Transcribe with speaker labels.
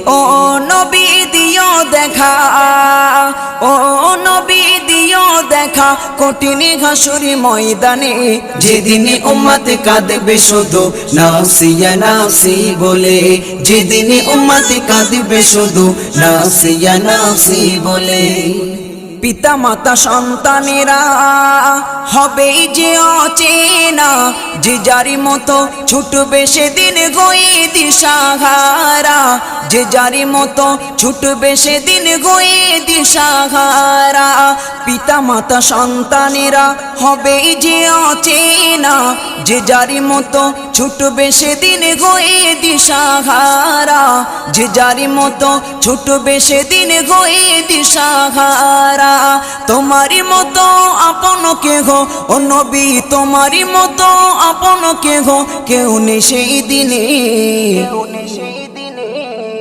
Speaker 1: ও নবী দিও দেখা, ও নবী দিও দেখা কঠিন হাসুরি ময়দানে, যেদিন উম্মত কাঁদবে শুধু নাফসিয়া নাফসি বলে, যেদিন উম্মত কাঁদবে শুধু নাফসিয়া নাফসি বলে। পিতা মাতা সন্তানেরা হবে যে অচেনা, যে যারি মতো ছুটবে সেদিন গই দিশাহারা, যে যারি মতো ছুটবে সেদিন গই দিশাহারা। পিতা মাতা সন্তানেরা হবে যে অচেনা, যে যারি মতো ছুটবে সেদিন গই দিশাহারা, যে যারি মতো ছুটবে সেদিন গই দিশাহারা। তোমারি মতো আপন কেহ ও নবী, তোমারি মতো আপন কেহ কেউ নেই সেই দিনে।